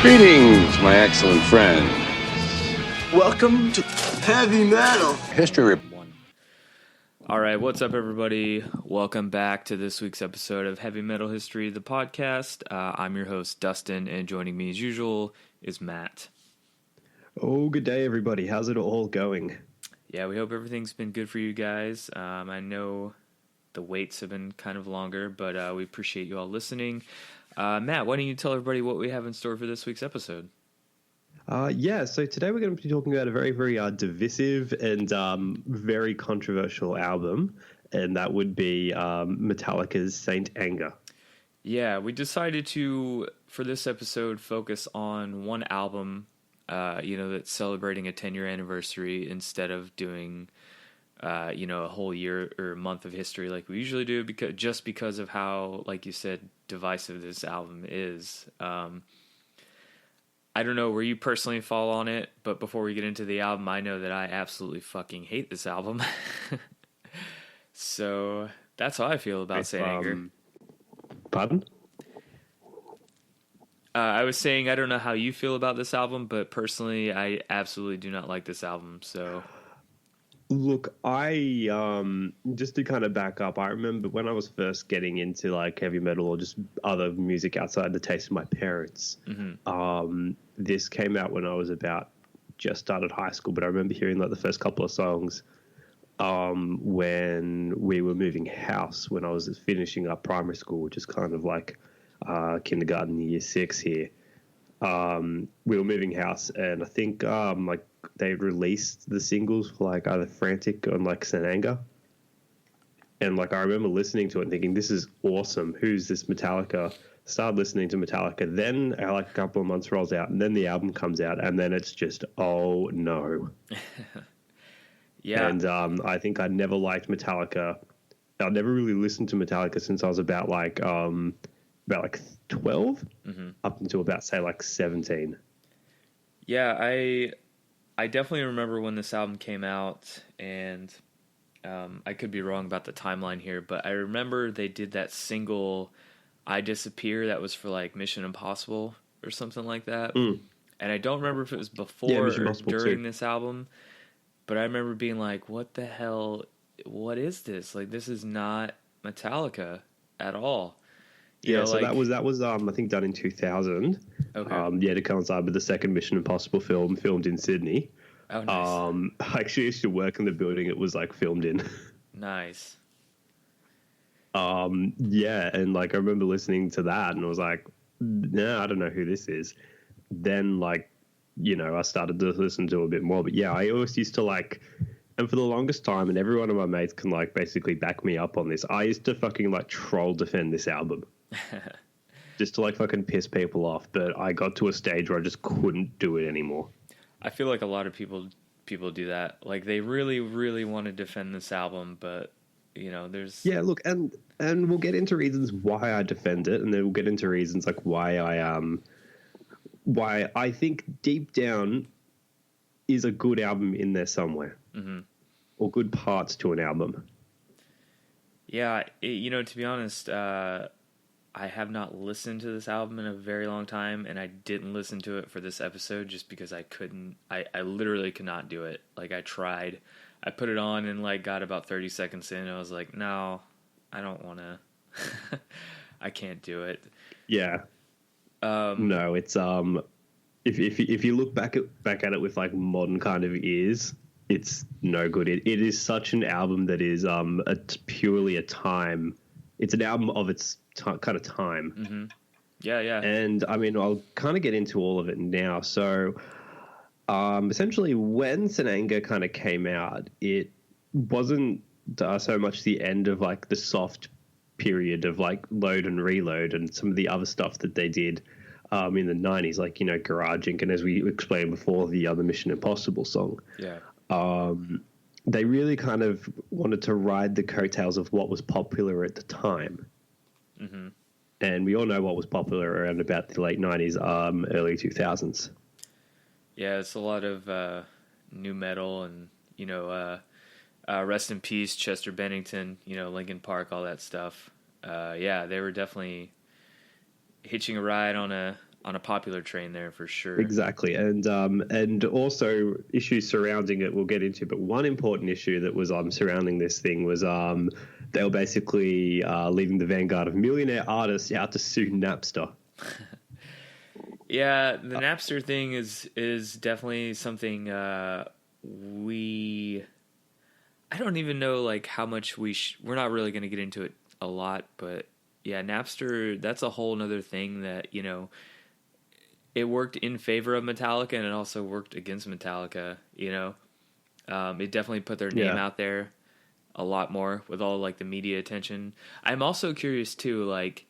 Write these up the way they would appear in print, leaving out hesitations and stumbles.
Greetings, my excellent friend. Welcome to Heavy Metal History. All right, what's up, everybody? Welcome back to this week's episode of Heavy Metal History, the podcast. I'm your host, Dustin, and joining me as usual is Matt. Oh, good day, everybody. How's it all going? Yeah, we hope everything's been good for you guys. I know the waits have been kind of longer, but we appreciate you all listening. Matt, why don't you tell everybody what we have in store for this week's episode? So today we're going to be talking about a very, very divisive and very controversial album, and that would be Metallica's Saint Anger. Yeah, we decided to, for this episode, focus on one album, that's celebrating a 10-year anniversary instead of doing, a whole year or month of history like we usually do, because of how, like you said, divisive this album is. I don't know where you personally fall on it, but before we get into the album, I know that I absolutely fucking hate this album. So that's how I feel about Saint Anger. Pardon? I was saying I don't know how you feel about this album, but personally, I absolutely do not like this album. So, look, I just to kind of back up, I remember when I was first getting into like heavy metal or just other music outside the taste of my parents. Mm-hmm. This came out when I was just started high school, but I remember hearing like the first couple of songs when we were moving house when I was finishing up primary school, which is kind of like kindergarten, year 6 here. We were moving house, and I think they released the singles for like either Frantic or like Saint Anger, and like I remember listening to it and thinking, this is awesome, who's this Metallica? Started listening to Metallica, then like a couple of months rolls out, and then the album comes out, and then it's just, oh no. Yeah. And I think I never liked Metallica. I never really listened to Metallica since I was about 12, Mm-hmm. up until about, say, like 17. Yeah, I definitely remember when this album came out, and I could be wrong about the timeline here, but I remember they did that single I Disappear that was for like Mission Impossible or something like that. And I don't remember if it was before or during this album, but I remember being like, what the hell, what is this? Like, this is not Metallica at all. That was I think done in 2000. Okay. To coincide with the second Mission Impossible film filmed in Sydney. Oh, nice. I actually used to work in the building it was like filmed in. Nice. And like I remember listening to that and I was like, no, I don't know who this is. Then I started to listen to it a bit more. But yeah, I always used to like, and for the longest time, and every one of my mates can like basically back me up on this, I used to fucking like troll defend this album. Just to like fucking piss people off. But I got to a stage where I just couldn't do it anymore. I feel like a lot of people do that. Like they really, really want to defend this album, but there's... Yeah, look, and we'll get into reasons why I defend it, and then we'll get into reasons like why I think deep down is a good album in there somewhere. Mm-hmm. Or good parts to an album. Yeah, to be honest, I have not listened to this album in a very long time, and I didn't listen to it for this episode just because I couldn't. I literally could not do it. Like, I tried. I put it on and, like, got about 30 seconds in, and I was like, no, I don't want to. I can't do it. Yeah. No, it's... If you look back at it with, like, modern kind of ears, it's no good. It is such an album that is purely a time... It's an album of its kind of time. Mm-hmm. Yeah. And, I mean, I'll kind of get into all of it now. So, essentially, when Saint Anger kind of came out, it wasn't so much the end of, like, the soft period of, like, Load and Reload and some of the other stuff that they did in the 90s, like, Garage Inc. And as we explained before, the other Mission Impossible song. Yeah. They really kind of wanted to ride the coattails of what was popular at the time. Mm-hmm. And we all know what was popular around about the late 90s, early 2000s. Yeah, it's a lot of new metal and, rest in peace, Chester Bennington, Linkin Park, all that stuff. They were definitely hitching a ride on on a popular train there for sure. Exactly, and also issues surrounding it we'll get into. But one important issue that was surrounding this thing was they were basically leaving the vanguard of millionaire artists out to sue Napster. Yeah, the Napster thing is definitely something I don't even know like how much we're not really going to get into it a lot, but yeah, Napster, that's a whole nother thing that, you know, it worked in favor of Metallica and it also worked against Metallica, you know. It definitely put their name out there a lot more with all like the media attention. I'm also curious too, like,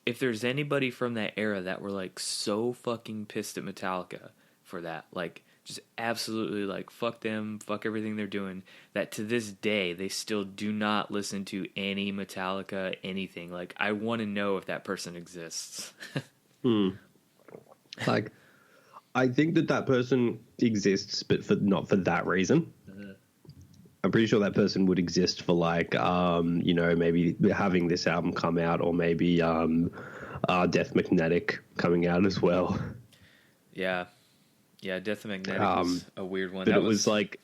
if there's anybody from that era that were like so fucking pissed at Metallica for that, like just absolutely like fuck them, fuck everything they're doing, that to this day they still do not listen to any Metallica anything. Like I want to know if that person exists. Like I think that person exists, but not for that reason. I'm pretty sure that person would exist for like, you know, maybe having this album come out, or maybe Death Magnetic coming out as well. Yeah, Death Magnetic was a weird one. But it was like,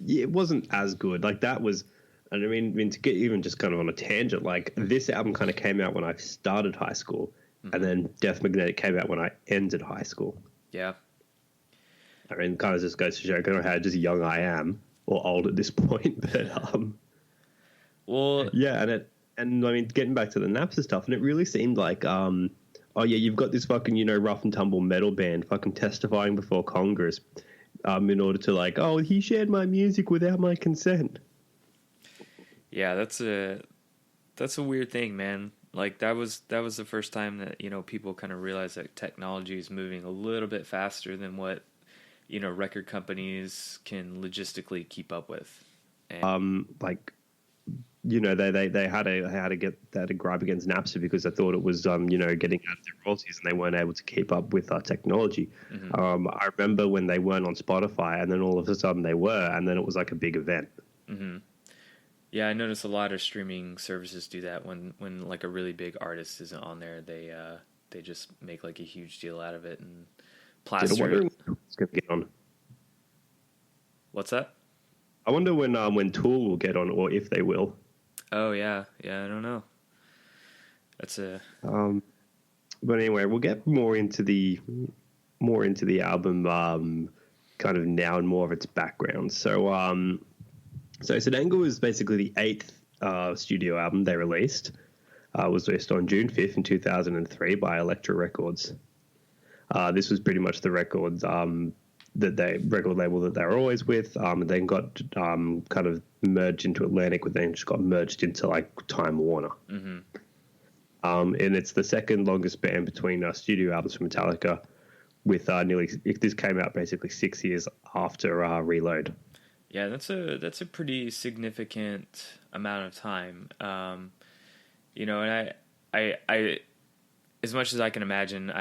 it wasn't as good. Like that was, and I mean to get even just kind of on a tangent, like this album kind of came out when I started high school, and then Death Magnetic came out when I ended high school. Yeah. I mean, kind of just goes to show kind of how just young I am. Or old at this point, but well, yeah, and I mean, getting back to the Napster stuff, and it really seemed like, oh yeah, you've got this fucking, you know, rough and tumble metal band fucking testifying before Congress, in order to like, oh, he shared my music without my consent. Yeah, that's a weird thing, man. Like that was the first time that, you know, people kind of realized that technology is moving a little bit faster than what, you know, record companies can logistically keep up with. And like, you know, they had a gripe against Napster because they thought it was, you know, getting out of their royalties, and they weren't able to keep up with technology. I remember when they weren't on Spotify, and then all of a sudden they were, and then it was like a big event. Yeah, I noticed a lot of streaming services do that when like a really big artist isn't on there, they just make like a huge deal out of it and plaster it. It's gonna get on. What's that? I wonder when Tool will get on, or if they will. Oh yeah, I don't know. That's a. But anyway, we'll get more into the album, kind of now, and more of its background. So Sedango is basically the 8th studio album they released. It was released on June 5th in 2003 by Elektra Records. This was pretty much the record label that they were always with. And then got kind of merged into Atlantic, but then just got merged into like Time Warner. And it's the second longest band between studio albums for Metallica, with this came out basically 6 years after Reload. Yeah, that's a pretty significant amount of time. You know, and I as much as I can imagine,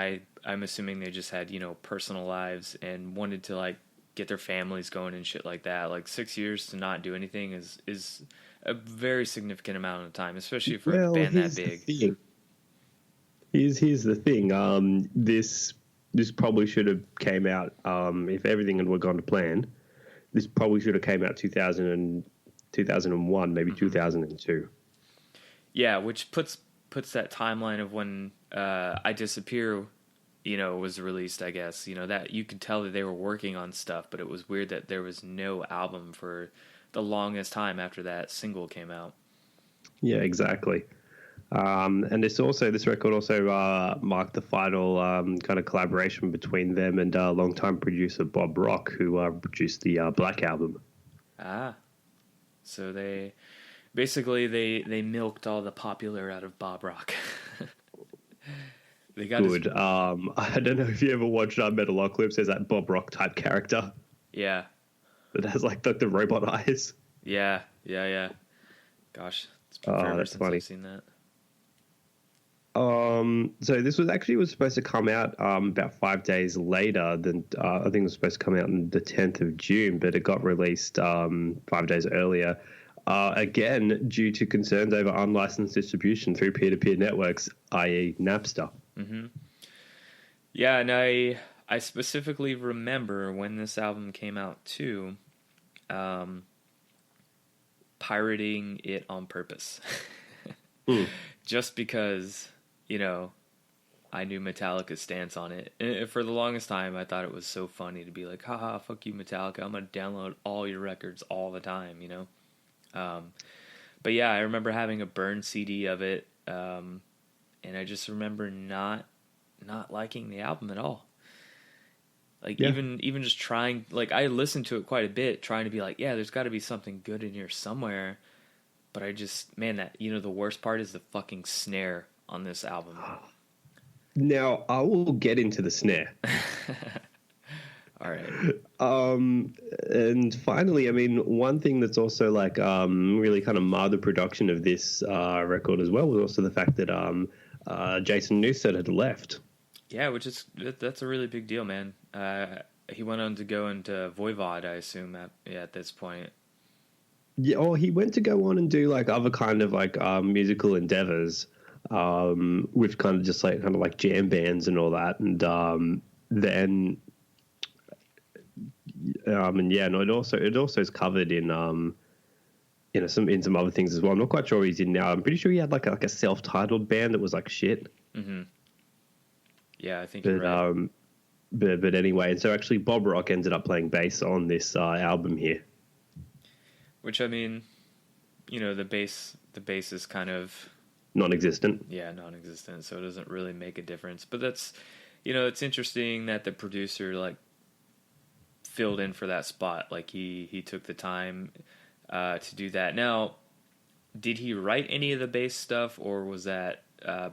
I'm assuming they just had, you know, personal lives and wanted to like get their families going and shit like that. Like 6 years to not do anything is a very significant amount of time, especially for a band that big. Here's the thing. This probably should have came out, if everything had gone to plan. This probably should have came out 2001, maybe 2002. Yeah, which puts that timeline of when I Disappear, you know, was released, I guess. You know, that you could tell that they were working on stuff, but it was weird that there was no album for the longest time after that single came out. Yeah, exactly. And this record also marked the final kind of collaboration between them and longtime producer Bob Rock, who produced the Black Album. So they milked all the popular out of Bob Rock. They got good. I don't know if you ever watched Metalocalypse. There's that Bob Rock type character. Yeah. That has like the robot eyes. Yeah. Gosh, it's been forever since funny. I've seen that. So this was supposed to come out about 5 days later than I think it was supposed to come out on the 10th of June, but it got released 5 days earlier. Again, due to concerns over unlicensed distribution through peer-to-peer networks, i.e. Napster. Mm-hmm. Yeah, and I specifically remember when this album came out too, um, pirating it on purpose, Mm. just because you know I knew Metallica's stance on it. And for the longest time, I thought it was so funny to be like, haha, fuck you, Metallica. I'm going to download all your records all the time, you know? But yeah, I remember having a burned CD of it. And I just remember not liking the album at all. Like, Yeah. even just trying, like, I listened to it quite a bit, trying to be like, yeah, there's got to be something good in here somewhere. But I just, man, that, the worst part is the fucking snare on this album. Now, I will get into the snare. All right. And finally, I mean, one thing that's also like really kind of marred the production of this record as well was also the fact that Jason Newsted had left. Yeah, that's a really big deal, man. He went on to go into Voivod, I assume, at this point. Yeah, or he went to go on and do like other kind of like musical endeavors, with kind of just like jam bands and all that, and then and yeah, no, it also is covered in some other things as well. I'm not quite sure what he's in now. I'm pretty sure he had like a self-titled band that was like shit. Mm-hmm. Yeah, I think you're right. But anyway, and so actually Bob Rock ended up playing bass on this album here. Which, I mean, the bass is kind of Non-existent. Yeah, non-existent, so it doesn't really make a difference. But that's, it's interesting that the producer like filled in for that spot. Like he took the time to do that. Now, did he write any of the bass stuff, or was that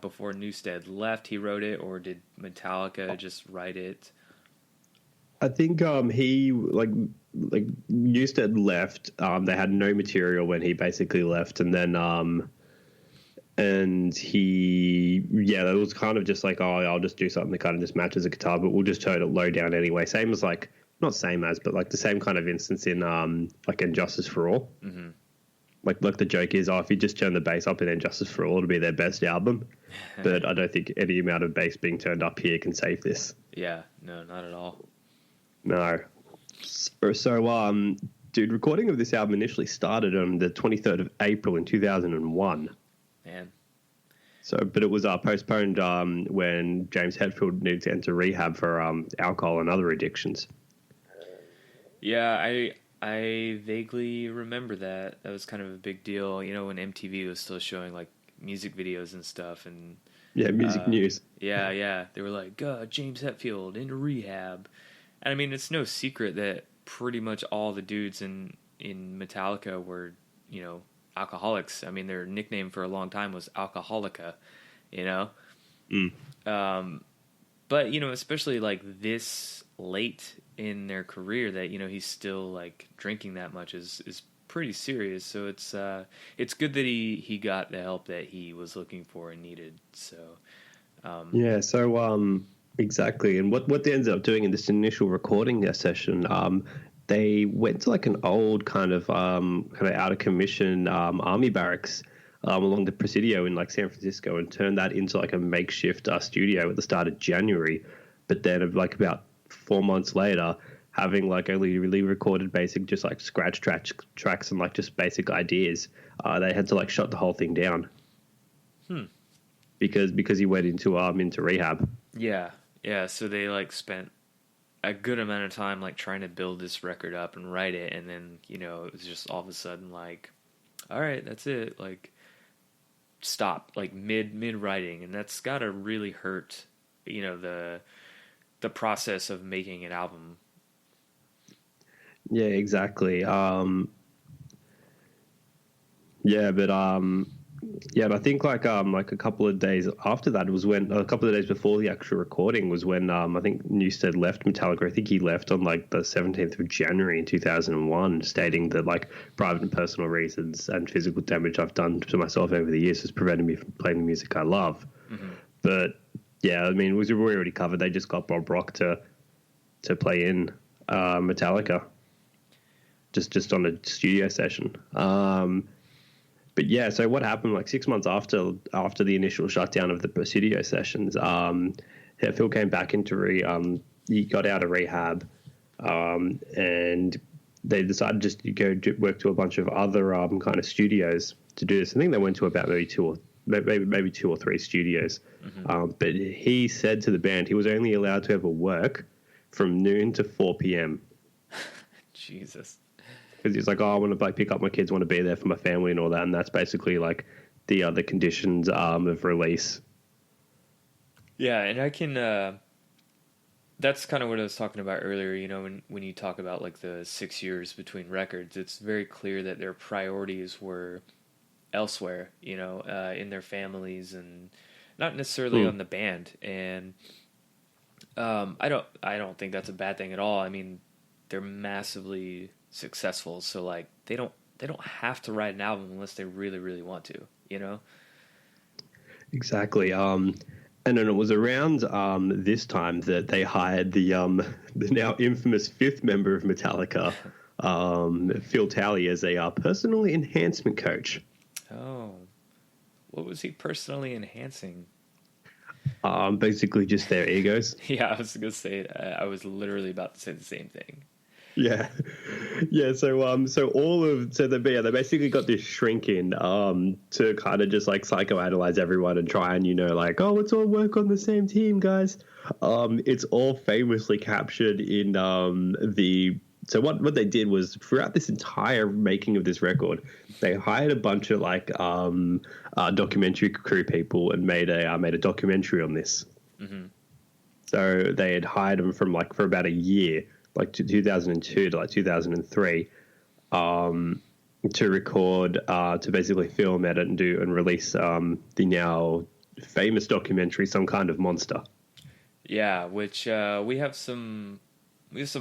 before Newsted left he wrote it, or did Metallica just write it? I think he like Newsted left. They had no material when he basically left, and then and that was kind of just like, oh, I'll just do something that kind of just matches a guitar, but we'll just turn it low down anyway. Same as like, not same as, but like the same kind of instance in like Injustice for All. Mm-hmm. Like the joke is, if you just turn the bass up in Injustice for All, it'll be their best album. But I don't think any amount of bass being turned up here can save this. Yeah, no, not at all. No. So, dude, recording of this album initially started on the 23rd of April in 2001. Man. So, but it was postponed when James Hetfield needed to enter rehab for alcohol and other addictions. Yeah, I vaguely remember that. That was kind of a big deal, when MTV was still showing like music videos and stuff, and yeah, music news. Yeah, they were like, James Hetfield into rehab, and I mean, it's no secret that pretty much all the dudes in Metallica were, alcoholics. I mean, their nickname for a long time was Alcoholica, But, especially like this late in their career that, he's still like drinking that much is pretty serious. So it's good that he got the help that he was looking for and needed. So, exactly. And what they ended up doing in this initial recording session, they went to like an old kind of out of commission army barracks along the Presidio in like San Francisco, and turned that into like a makeshift studio at the start of January. But then like about 4 months later, having like only really recorded basic just like scratch tracks and like just basic ideas, they had to like shut the whole thing down. Because he went into rehab. Yeah. So they like spent a good amount of time like trying to build this record up and write it, and then it was just all of a sudden like, all right, that's it, like stop, like mid writing, and that's gotta really hurt the process of making an album. Yeah, exactly. But I think like a couple of days after that was when, a couple of days before the actual recording was when I think Newsted left Metallica. I think he left on like the 17th of January in 2001, stating that like private and personal reasons and physical damage I've done to myself over the years has prevented me from playing the music I love. Mm-hmm. But yeah, I mean, we already covered. They just got Bob Rock to play in Metallica, just on a studio session. But yeah, so what happened like 6 months after the initial shutdown of the Presidio sessions, Phil came back into he got out of rehab, and they decided just to go work to a bunch of other kind of studios to do this. I think they went to about maybe two or three studios. Mm-hmm. But he said to the band he was only allowed to ever work from noon to 4 p.m. Jesus. Because he's like, oh, I want to like pick up my kids, want to be there for my family and all that, and that's basically like the other conditions of release. Yeah, and I can. That's kind of what I was talking about earlier. You know, when you talk about like the 6 years between records, it's very clear that their priorities were elsewhere. You know, in their families and not necessarily on the band. And I don't think that's a bad thing at all. I mean, they're massively successful, so like they don't have to write an album unless they really really want to. You know. Exactly. And then it was around this time that they hired the now infamous fifth member of Metallica, Phil Talley, as a personal enhancement coach. Oh, what was he personally enhancing? Basically just their egos. Yeah, I was gonna say. I was literally about to say the same thing. Yeah, yeah. So they basically got this shrink in to kind of just like psychoanalyze everyone and try and like, oh, let's all work on the same team, guys. It's all famously captured in So what they did was throughout this entire making of this record, they hired a bunch of like documentary crew people and made a documentary on this. Mm-hmm. So they had hired them from like for about a year, like 2002 to like 2003, to record, to basically film, edit, and release the now famous documentary, Some Kind of Monster. Yeah, which we have some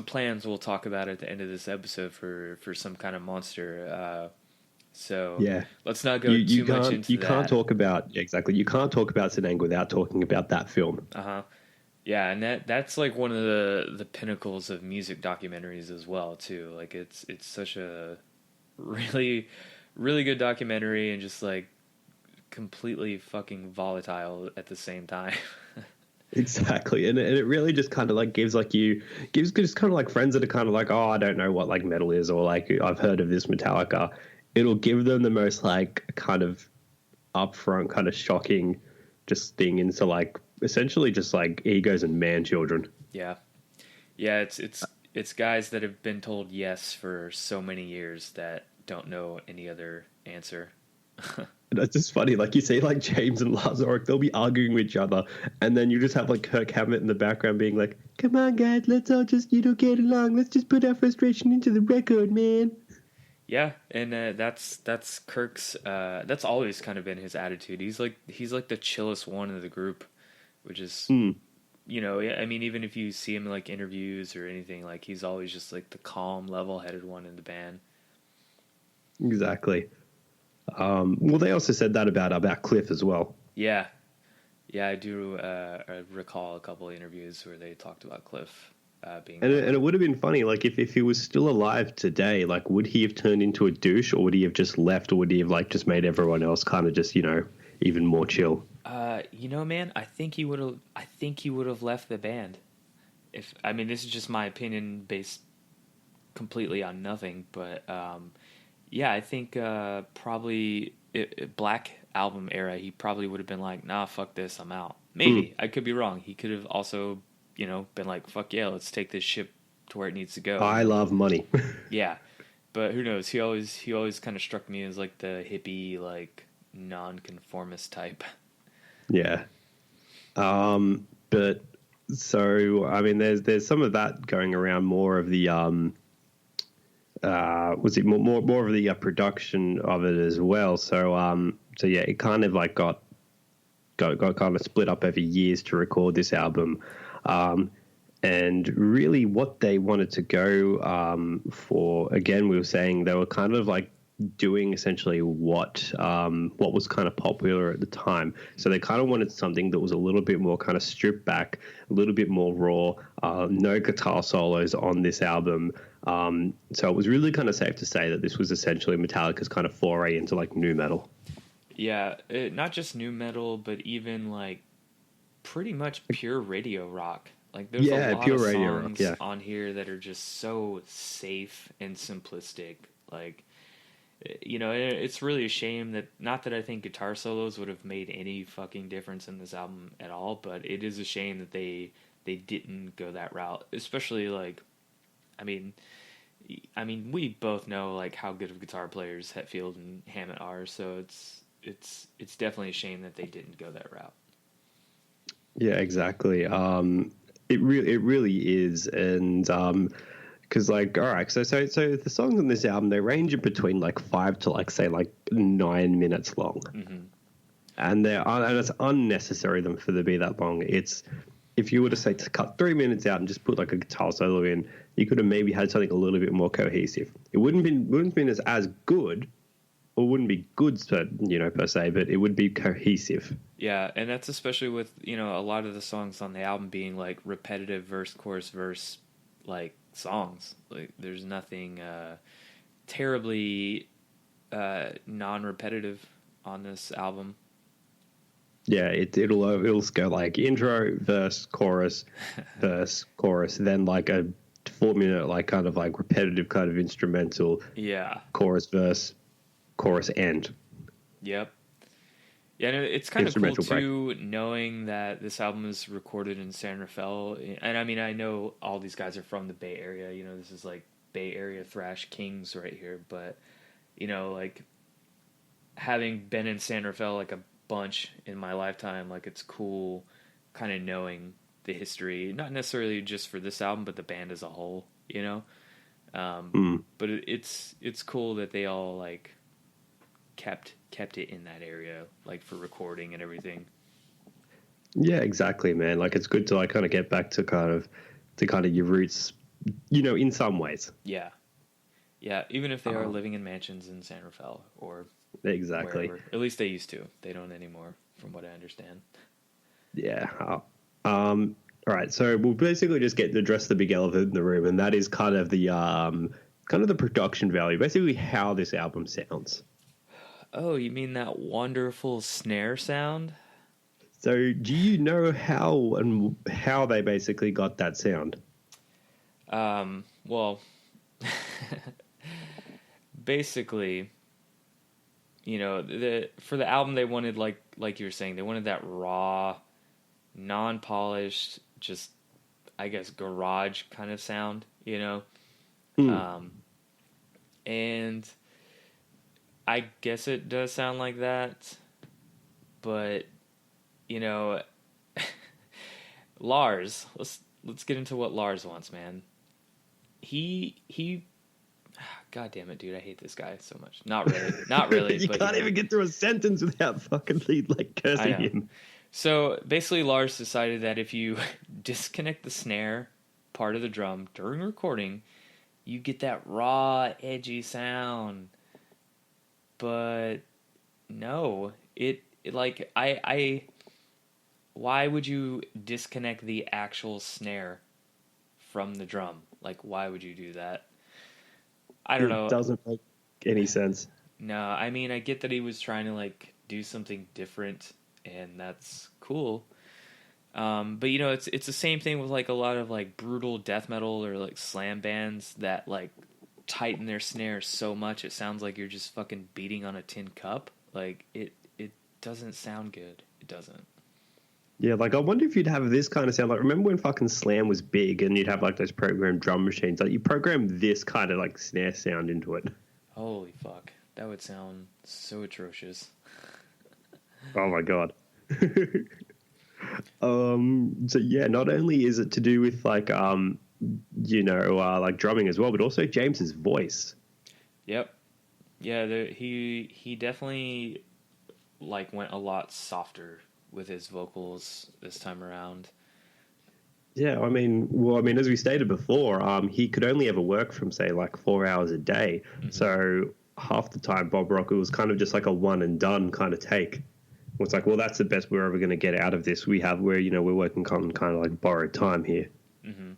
plans we'll talk about at the end of this episode for Some Kind of Monster. So yeah, let's not go too much into that. You can't talk about Senang without talking about that film. Uh-huh. Yeah, and that's like one of the pinnacles of music documentaries as well too. Like it's such a really really good documentary and just like completely fucking volatile at the same time. Exactly, and it really just kind of like gives just kind of like friends that are kind of like, oh, I don't know what like metal is, or like I've heard of this Metallica. It'll give them the most like kind of upfront, kind of shocking, just thing into like essentially just like egos and man children. Yeah, it's guys that have been told yes for so many years that don't know any other answer. That's just funny. Like you see, like James and Lars Ulrich, they'll be arguing with each other, and then you just have like Kirk Hammett in the background being like, "Come on, guys, let's all just get along. Let's just put our frustration into the record, man." Yeah, and that's Kirk's. That's always kind of been his attitude. He's like the chillest one of the group, which is, I mean, even if you see him in like interviews or anything, like he's always just like the calm, level-headed one in the band. Exactly. Well, they also said that about Cliff as well. Yeah, I do recall a couple of interviews where they talked about Cliff being. And it would have been funny, like if he was still alive today, like would he have turned into a douche, or would he have just left, or would he have like just made everyone else kind of just even more chill? Man, I think he would have left the band. This is just my opinion based completely on nothing, but yeah, I think probably Black Album era, he probably would have been like, nah, fuck this, I'm out. Maybe. I could be wrong. He could have also, been like, fuck yeah, let's take this ship to where it needs to go. I love money. Yeah. But who knows? He always kind of struck me as like the hippie, like non-conformist type. Yeah. But so, I mean, there's some of that going around, more of the, was it more of the production of it as well. So yeah, it kind of like got kind of split up over years to record this album. And really what they wanted to go for, again, we were saying they were kind of like doing essentially what was kind of popular at the time. So they kind of wanted something that was a little bit more kind of stripped back, a little bit more raw, no guitar solos on this album. So it was really kind of safe to say that this was essentially Metallica's kind of foray into like nu metal. Yeah, not just nu metal, but even like pretty much pure radio rock. Like there's a Yeah, lot pure of radio rock. songs Yeah, on here that are just so safe and simplistic. Like it's really a shame that not that I think guitar solos would have made any fucking difference in this album at all, but it is a shame that they didn't go that route. Especially like, I mean, we both know like how good of guitar players Hetfield and Hammett are, so it's definitely a shame that they didn't go that route. yeah, exactly. It really is, and because like, all right, so the songs on this album, they range in between like 5 to like say like 9 minutes long, and and it's unnecessary them for to be that long. It's if you were to say to cut 3 minutes out and just put like a guitar solo in, you could have maybe had something a little bit more cohesive. It wouldn't been as good, or wouldn't be good per se, but it would be cohesive. Yeah, and that's especially with a lot of the songs on the album being like repetitive verse chorus verse like songs. Like there's nothing terribly non-repetitive on this album. Yeah, it'll go like intro, verse, chorus, then like a 4 minute like kind of like repetitive kind of instrumental. Yeah. Chorus, verse, chorus, end. Yep. Yeah, and it's kind of cool Instrumental break. too, knowing that this album is recorded in San Rafael. And I mean, I know all these guys are from the Bay Area. This is like Bay Area thrash kings right here. But like having been in San Rafael like a bunch in my lifetime, like it's cool kind of knowing the history, not necessarily just for this album, but the band as a whole, but it's cool that they all like kept it in that area, like for recording and everything. Yeah, exactly, man. Like it's good to like kind of get back to kind of your roots, in some ways. Yeah, even if they are living in mansions in San Rafael or Exactly. wherever. At least they used to. They don't anymore, from what I understand. Yeah. All right. So we'll basically just get to address the big elephant in the room, and that is kind of the production value, basically how this album sounds. Oh, you mean that wonderful snare sound? So, do you know how they basically got that sound? Well, basically, for the album they wanted like you were saying, they wanted that raw, non-polished, just I guess garage kind of sound, and I guess it does sound like that, but Lars, let's get into what Lars wants, man. He God damn it, dude, I hate this guy so much. Not really. You but, can't even get through a sentence without fucking like cursing him. So basically Lars decided that if you disconnect the snare part of the drum during recording, you get that raw, edgy sound. But no, it like I why would you disconnect the actual snare from the drum? Like why would you do that? I don't know. It doesn't make any sense. No, I mean I get that he was trying to like do something different and that's cool. But it's the same thing with like a lot of like brutal death metal or like slam bands that like tighten their snare so much it sounds like you're just fucking beating on a tin cup. Like it doesn't sound good. It doesn't. Yeah, like I wonder if you'd have this kind of sound. Like remember when fucking Slam was big and you'd have like those programmed drum machines? Like you program this kind of like snare sound into it. Holy fuck, that would sound so atrocious. Oh my god. So yeah, not only is it to do with like like drumming as well, but also James's voice. Yep. Yeah, he definitely like went a lot softer with his vocals this time around. Yeah, I mean, as we stated before, he could only ever work from say like 4 hours a day. Mm-hmm. So half the time, Bob Rock, it was kind of just like a one and done kind of take. It's like, well, that's the best we're ever going to get out of this. We're working on kind of like borrowed time here. Mm-hmm.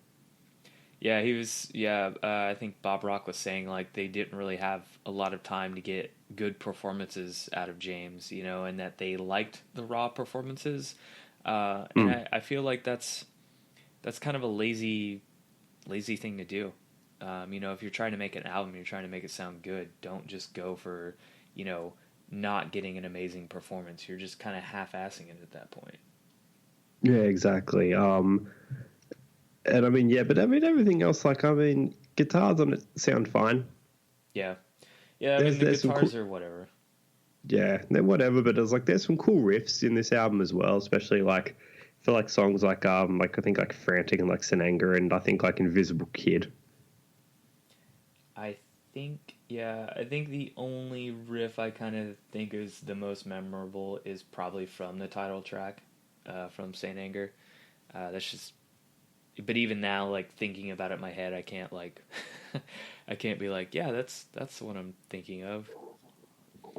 Yeah, he was. Yeah, I think Bob Rock was saying like they didn't really have a lot of time to get good performances out of James, and that they liked the raw performances, And I feel like that's kind of a lazy thing to do. If you're trying to make an album, you're trying to make it sound good. Don't just go for, not getting an amazing performance. You're just kind of half-assing it at that point. Yeah, exactly. And I mean, yeah, but I mean, everything else, like, I mean, guitars on it sound fine. Yeah. Yeah, I mean, the guitars are whatever. Yeah, they're whatever, but there's some cool riffs in this album as well, especially like, I feel like songs like I think like Frantic and like Senanga and I think like Invisible Kid. I think the only riff I kind of think is the most memorable is probably from the title track, from Saint Anger. That's just, but even now, like thinking about it in my head, I can't like, I can't be like, yeah, that's what I'm thinking of.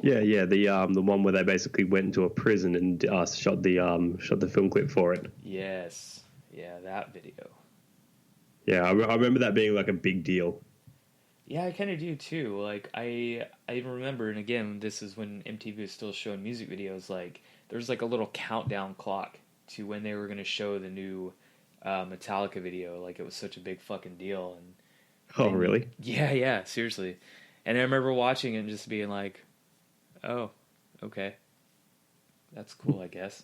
Yeah, the one where they basically went into a prison and shot the film clip for it. Yes, yeah, that video. Yeah, I remember that being like a big deal. Yeah, I kind of do too. Like I remember, and again, this is when MTV was still showing music videos. Like there was like a little countdown clock to when they were going to show the new Metallica video. Like it was such a big fucking deal. And Oh, really? Yeah, seriously. And I remember watching it and just being like, "Oh, okay, that's cool, I guess."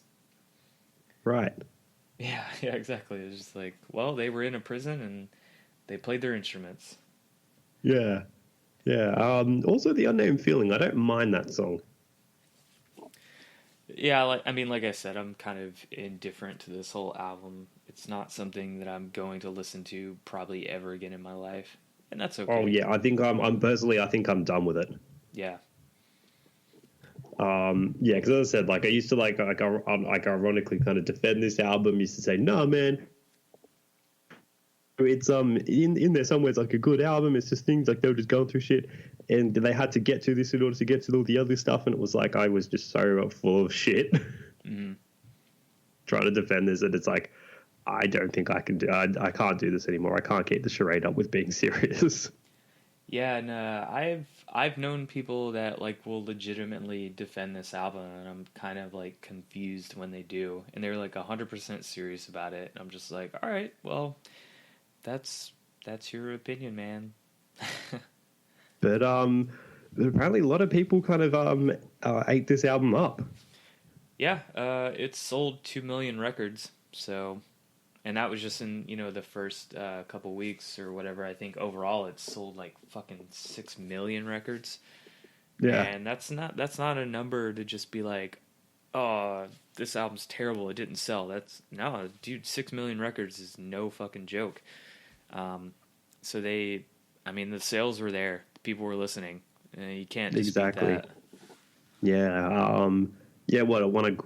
Right. Yeah, exactly. It was just like, well, they were in a prison and they played their instruments. Yeah. Yeah. Also, The Unnamed Feeling. I don't mind that song. Yeah, like I said, I'm kind of indifferent to this whole album. It's not something that I'm going to listen to probably ever again in my life, and that's okay. Oh yeah, I think I'm personally, I think I'm done with it. Yeah. Yeah, because as I said, like I used to like ironically kind of defend this album. Used to say, "No, man, it's in there somewhere. It's like a good album. It's just things like they were just going through shit, and they had to get to this in order to get to all the other stuff. And it was like I was just so full of shit, trying to defend this. And it's like I don't think I can do. I can't do this anymore. I can't keep the charade up with being serious. Yeah, and I've known people that like will legitimately defend this album, and I'm kind of like confused when they do, and they're like 100% serious about it. And I'm just like, all right, well, that's your opinion, man. But apparently a lot of people kind of ate this album up. Yeah, it sold 2 million records, so, and that was just in the first couple weeks or whatever. I think overall it sold like fucking 6 million records. Yeah, and that's not a number to just be like, oh, this album's terrible, it didn't sell. That's no, dude, 6 million records is no fucking joke. So the sales were there, people were listening. You can't dispute that. Yeah. Yeah, what, it won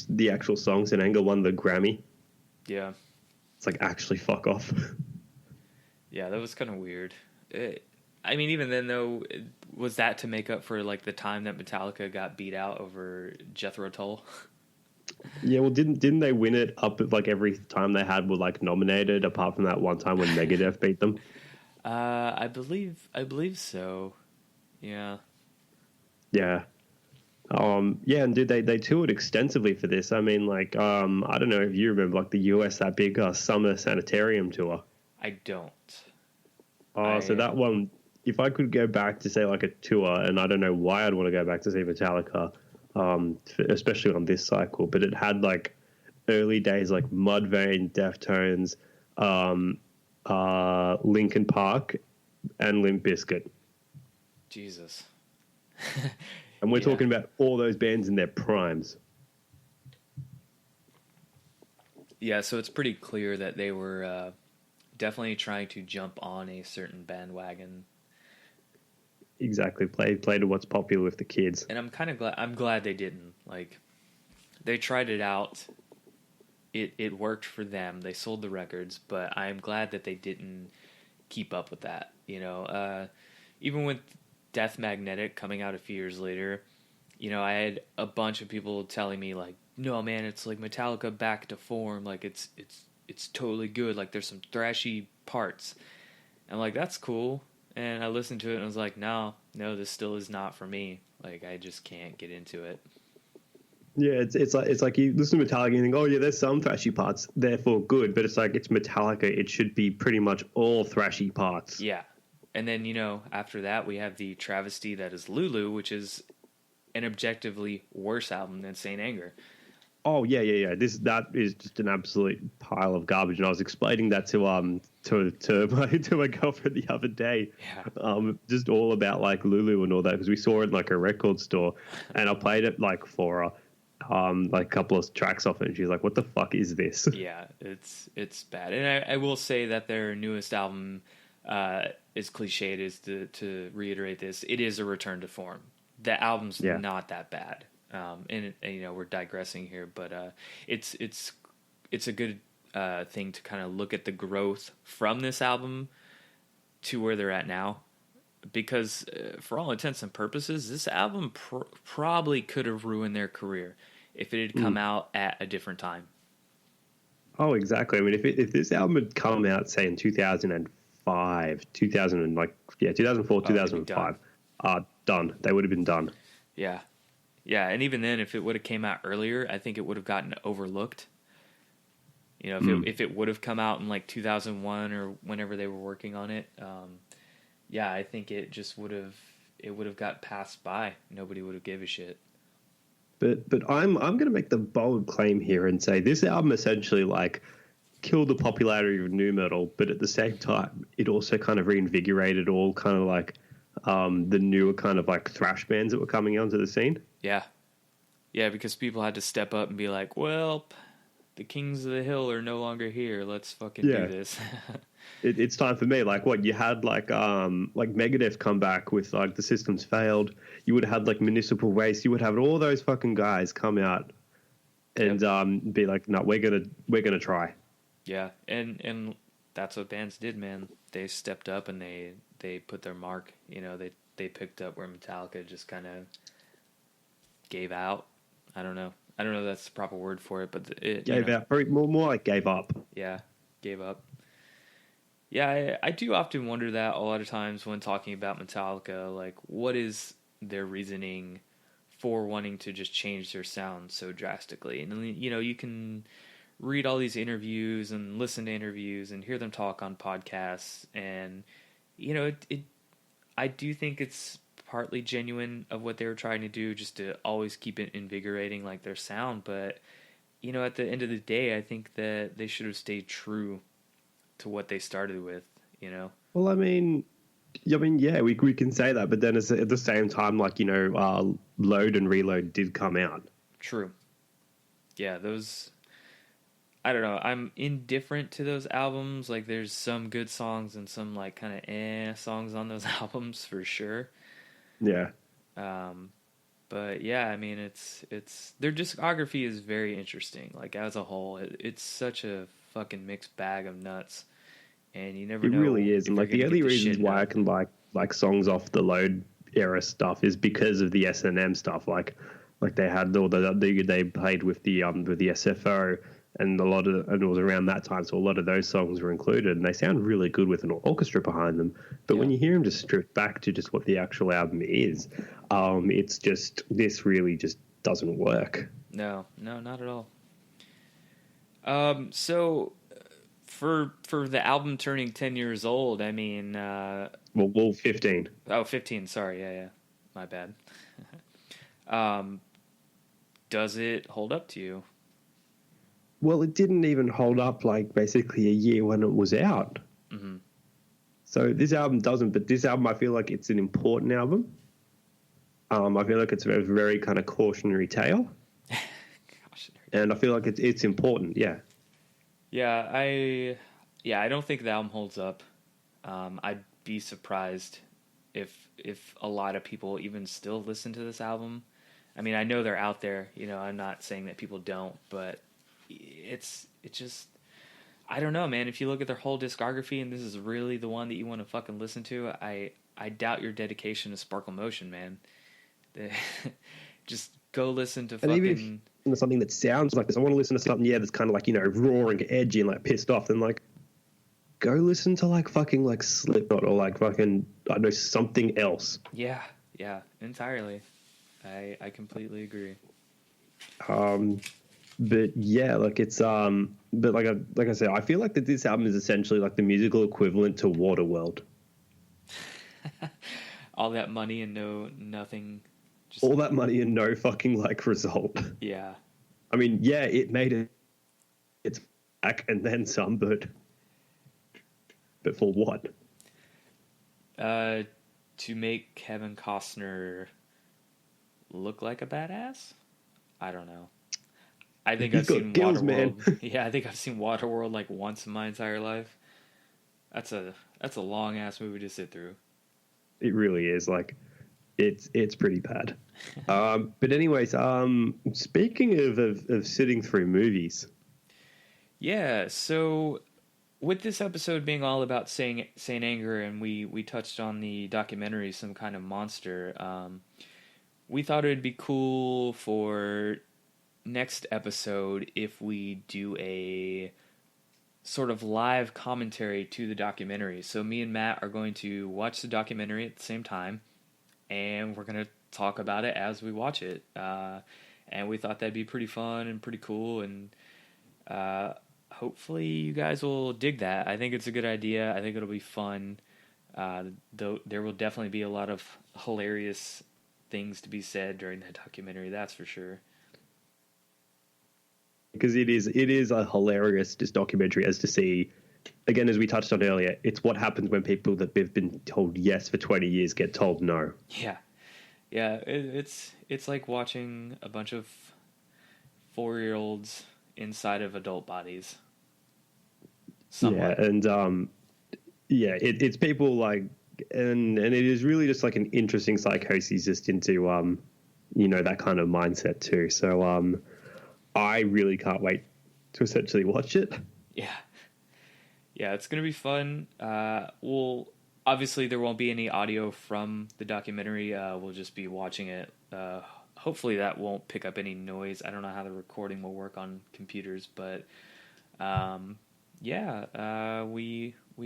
the actual songs in Anger won the Grammy. Yeah. It's like, actually, fuck off. Yeah, that was kind of weird. Even then, though, was that to make up for, like, the time that Metallica got beat out over Jethro Tull? Yeah, well, didn't they win it up like every time they were like nominated, apart from that one time when Megadeth beat them? I believe so. Yeah. Yeah. Yeah, and dude, they toured extensively for this. I mean, like, I don't know if you remember, like, the US, that big summer sanitarium tour. I don't. So that one, if I could go back to, say, like, a tour, and I don't know why I'd want to go back to see Metallica, especially on this cycle, but it had, like, early days, like, Mudvayne, Deftones, Linkin Park, and Limp Bizkit. Jesus. And we're talking about all those bands in their primes. Yeah, so it's pretty clear that they were definitely trying to jump on a certain bandwagon. Exactly, play to what's popular with the kids. And I'm glad they didn't. Like, they tried it out. It worked for them. They sold the records, but I'm glad that they didn't keep up with that. Even with Death Magnetic coming out a few years later, I had a bunch of people telling me like, no man, it's like Metallica back to form, like it's totally good, like there's some thrashy parts. I'm like, that's cool. And I listened to it and I was like, no, this still is not for me. Like, I just can't get into it. Yeah, it's like you listen to Metallica and you think, oh yeah, there's some thrashy parts, therefore good. But it's like it's Metallica; it should be pretty much all thrashy parts. Yeah. And then, after that, we have the travesty that is Lulu, which is an objectively worse album than Saint Anger. Oh yeah. That is just an absolute pile of garbage. And I was explaining that to my girlfriend the other day. Yeah. Just all about like Lulu and all that because we saw it in like a record store, and I played it like for like a couple of tracks off it, and she's like, "What the fuck is this?" Yeah, it's bad. And I will say that their newest album, as cliched as to reiterate this, it is a return to form. The album's not that bad. And we're digressing here, but it's a good thing to kind of look at the growth from this album to where they're at now, because for all intents and purposes, this album probably could have ruined their career if it had come out at a different time. Oh, exactly. I mean, if this album had come out, say in 2005, 2004, 2005, done. They would have been done. Yeah. Yeah, and even then, if it would have came out earlier, I think it would have gotten overlooked. If it would have come out in like 2001 or whenever they were working on it, I think it just would have got passed by. Nobody would have gave a shit. But I'm going to make the bold claim here and say this album essentially like killed the popularity of nu metal, but at the same time, it also kind of reinvigorated all kind of like the newer kind of like thrash bands that were coming onto the scene. Yeah. Yeah, because people had to step up and be like, well, the Kings of the Hill are no longer here. Let's fucking do this. It's time for me. Like what you had like Megadeth come back with like The System's Failed. You would have had like Municipal Waste. You would have all those fucking guys come out and be like, no, we're gonna try. Yeah, and that's what bands did, man. They stepped up and they put their mark. They picked up where Metallica just kind of gave out. I don't know if that's the proper word for it, but it gave out. More like gave up. Yeah, gave up. Yeah, I do often wonder that a lot of times when talking about Metallica, like what is their reasoning for wanting to just change their sound so drastically? And you can read all these interviews and listen to interviews and hear them talk on podcasts, and I do think it's partly genuine of what they were trying to do, just to always keep it invigorating like their sound. But at the end of the day, I think that they should have stayed true to what they started with. Well, I mean, yeah, we can say that, but then at the same time, like Load and Reload did come out. True. Yeah, those. I don't know. I'm indifferent to those albums. Like, there's some good songs and some like kind of songs on those albums for sure. Yeah. But yeah, I mean, it's their discography is very interesting. Like as a whole, it's such a fucking mixed bag of nuts, and you never know. It really is, and like the only reasons why I can like songs off the Load era stuff is because of the S&M stuff. Like they had all they played with the SFO. And it was around that time, so a lot of those songs were included, and they sound really good with an orchestra behind them. But when you hear them just stripped back to just what the actual album is, it's just this really just doesn't work. No, not at all. So for the album turning 10 years old, I mean, well, 15. Oh, 15. Sorry, yeah, my bad. Does it hold up to you? Well, it didn't even hold up like basically a year when it was out. Mm-hmm. So this album doesn't, but this album, I feel like it's an important album. I feel like it's a very kind of cautionary tale. And I feel like it's important, yeah. Yeah, I don't think the album holds up. I'd be surprised if a lot of people even still listen to this album. I mean, I know they're out there, I'm not saying that people don't, but it's just, I don't know, man. If you look at their whole discography and this is really the one that you want to fucking listen to, I doubt your dedication to Sparkle Motion, man. Just go listen to fucking... And even if something that sounds like this, I want to listen to something, that's kind of like, roaring, edgy and like pissed off, then like, go listen to like fucking like Slipknot or like fucking, I don't know, something else. Yeah, entirely. I completely agree. But yeah, like it's but like I said, I feel like that this album is essentially like the musical equivalent to Waterworld. All that money and nothing. Just All that money and no fucking like result. yeah. I mean, yeah, it made it. It's back and then some, but for what? To make Kevin Costner look like a badass? I don't know. I think He's I've got seen gills, Waterworld. man. Yeah, I think I've seen Waterworld like once in my entire life. That's a long ass movie to sit through. It really is. Like, it's pretty bad. But anyways, speaking of sitting through movies, Yeah, so with this episode being all about Saint Anger, and we touched on the documentary Some Kind of Monster, we thought it'd be cool for next episode if we do a sort of live commentary to the documentary. So me and Matt are going to watch the documentary at the same time, and we're going to talk about it as we watch it. And we thought that'd be pretty fun and pretty cool, and hopefully you guys will dig that. I think it's a good idea. I think it'll be fun. Though there will definitely be a lot of hilarious things to be said during that documentary, that's for sure. because it is a hilarious just documentary as to see. Again, as we touched on earlier, it's what happens when people that have been told yes for 20 years get told no. Yeah, it's like watching a bunch of 4-year-olds inside of adult bodies. Somewhat. Yeah, and it's people like, and it is really just like an interesting psychosis just into that kind of mindset too. So I really can't wait to essentially watch it. Yeah, it's gonna be fun. Obviously there won't be any audio from the documentary. We'll just be watching it. Hopefully that won't pick up any noise. I don't know how the recording will work on computers, but we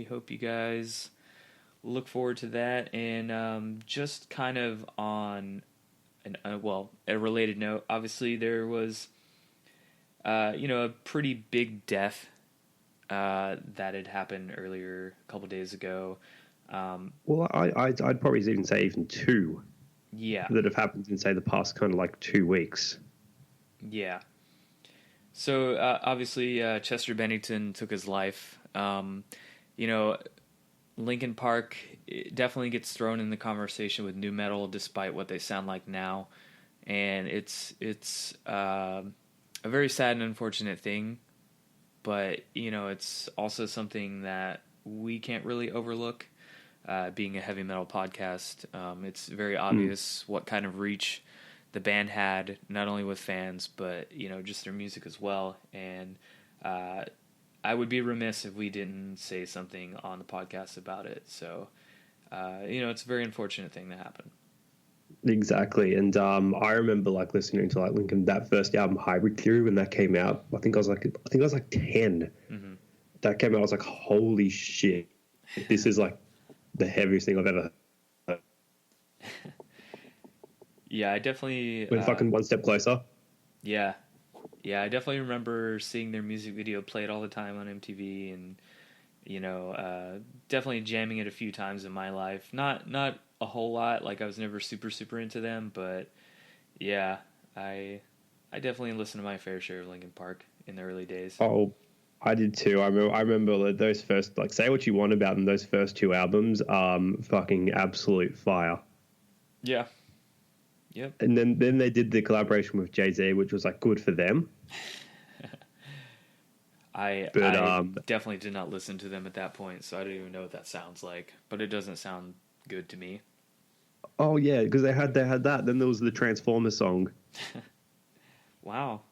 hope you guys look forward to that. And just kind of on a related note, obviously there was a pretty big death that had happened earlier a couple days ago. Well, I'd probably even say even two. Yeah. That have happened in, say, the past kind of like 2 weeks. Yeah. So obviously Chester Bennington took his life. Linkin Park definitely gets thrown in the conversation with nu metal, despite what they sound like now, and it's a very sad and unfortunate thing. But it's also something that we can't really overlook. Being a heavy metal podcast, it's very obvious what kind of reach the band had, not only with fans, but just their music as well. And I would be remiss if we didn't say something on the podcast about it. So it's a very unfortunate thing that happened. Exactly, and I remember like listening to like Linkin, that first album Hybrid Theory, when that came out. I think I was like 10. Mm-hmm. That came out. I was like, holy shit, this is like the heaviest thing I've ever heard. Yeah, I definitely went fucking one step closer. Yeah, I definitely remember seeing their music video played all the time on MTV, and definitely jamming it a few times in my life. Not a whole lot. Like, I was never super into them, but yeah, I definitely listened to my fair share of Linkin Park in the early days. Oh, I did too. I remember those first, like, say what you want about them, those first 2 albums, fucking absolute fire. Yeah. Yep. And then they did the collaboration with Jay-Z, which was like good for them. I definitely did not listen to them at that point, so I don't even know what that sounds like. But it doesn't sound good to me. Oh yeah, because they had that. Then there was the Transformers song. Wow.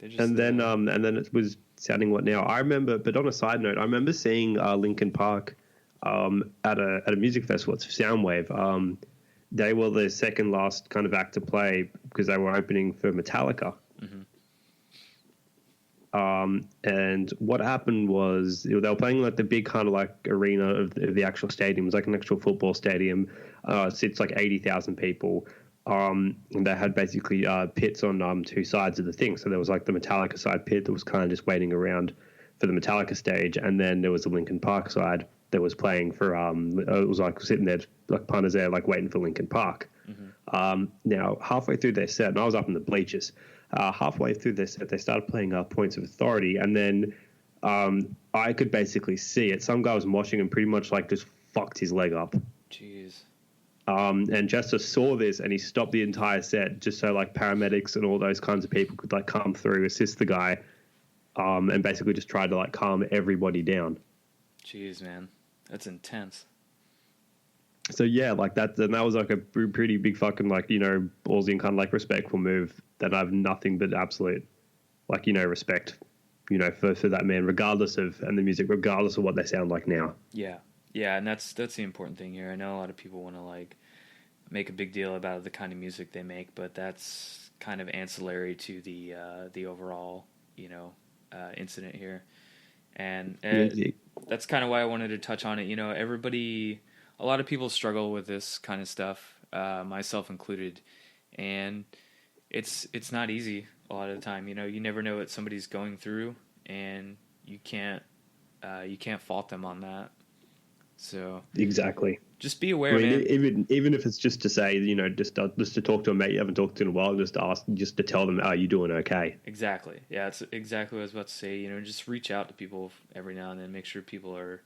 And then it was sounding what now? I remember, but on a side note, I remember seeing Linkin Park at a music festival. It's Soundwave. They were the second last kind of act to play because they were opening for Metallica. Mm-hmm. And what happened was they were playing like the big kind of like arena of the actual stadium. It was like an actual football stadium. Sits like 80,000 people. And they had basically pits on two sides of the thing. So there was like the Metallica side pit that was kind of just waiting around for the Metallica stage, and then there was the Linkin Park side that was playing for. It was like sitting there, like punters there, like waiting for Linkin Park. Now halfway through their set, and I was up in the bleachers. Halfway through their set, they started playing Points of Authority, and then I could basically see it. Some guy was moshing and pretty much like just fucked his leg up. Jeez. And Jester saw this and he stopped the entire set just so like paramedics and all those kinds of people could like come through, assist the guy, and basically just tried to like calm everybody down. Jeez, man, that's intense. So yeah, like that, and that was like a pretty big fucking like, you know, ballsy and kind of like respectful move that I have nothing but absolute like, you know, respect, you know, for that man, regardless of, and the music, regardless of what they sound like now. Yeah. Yeah, and that's the important thing here. I know a lot of people want to like make a big deal about the kind of music they make, but that's kind of ancillary to the overall, you know, incident here. And that's kind of why I wanted to touch on it. You know, a lot of people struggle with this kind of stuff, myself included, and it's not easy a lot of the time. You know, you never know what somebody's going through, and you can't fault them on that. So exactly, just be aware, man. Even if it's just to say, you know, just to talk to a mate you haven't talked to in a while, just to tell them, are you doing okay? Exactly. Yeah, it's exactly what I was about to say. You know, just reach out to people every now and then. Make sure people are,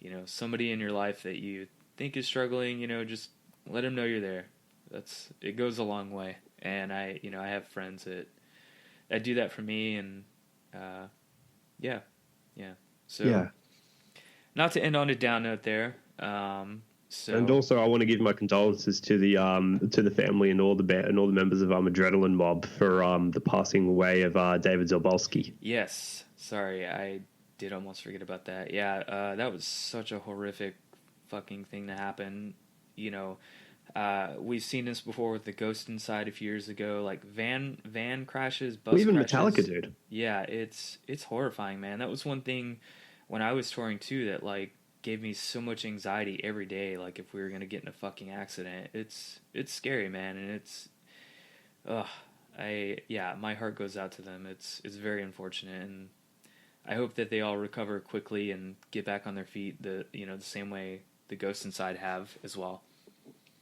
you know, somebody in your life that you think is struggling. You know, just let them know you're there. It goes a long way. And I have friends that do that for me, and yeah. So. Yeah. Not to end on a down note there. And also, I want to give my condolences to the family and all the members of Adrenaline Mob for the passing away of David Zabolski. Yes, sorry, I did almost forget about that. Yeah, that was such a horrific fucking thing to happen. You know, we've seen this before with the Ghost Inside a few years ago, like van crashes, bus even crashes. Metallica, dude. Yeah, it's horrifying, man. That was one thing when I was touring too that like gave me so much anxiety every day. Like if we were gonna get in a fucking accident, it's scary, man, and my heart goes out to them. It's very unfortunate, and I hope that they all recover quickly and get back on their feet. The same way the Ghosts Inside have as well.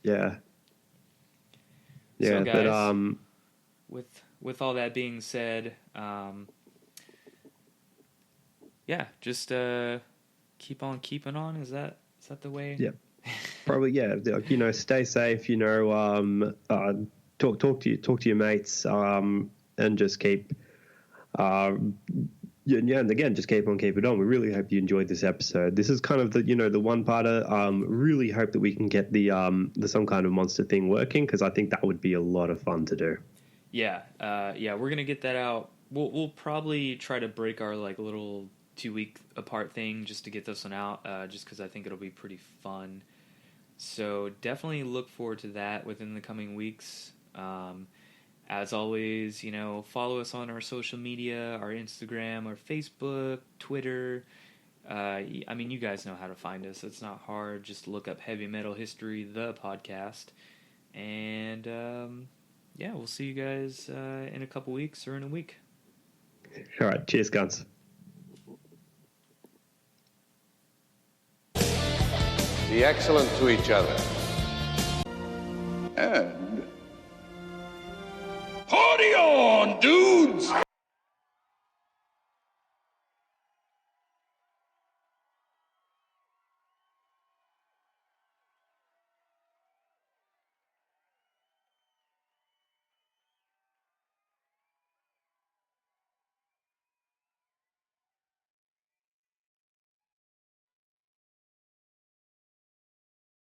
Yeah. Yeah, so guys, but with all that being said, yeah, just keep on keeping on. Is that the way? Yeah, probably. Yeah, you know, stay safe. You know, talk to your mates, and just keep. And again, just keep it on. We really hope you enjoyed this episode. This is kind of the one parter. Really hope that we can get the some kind of monster thing working, because I think that would be a lot of fun to do. Yeah, we're gonna get that out. We'll probably try to break our like little 2-week apart thing just to get this one out, just because I think it'll be pretty fun. So definitely look forward to that within the coming weeks. As always, you know, follow us on our social media, our Instagram, our Facebook, Twitter. I mean, you guys know how to find us. It's not hard. Just look up Heavy Metal History, the podcast. And, we'll see you guys in a couple weeks or in a week. All right. Cheers, guns. Be excellent to each other. Yeah,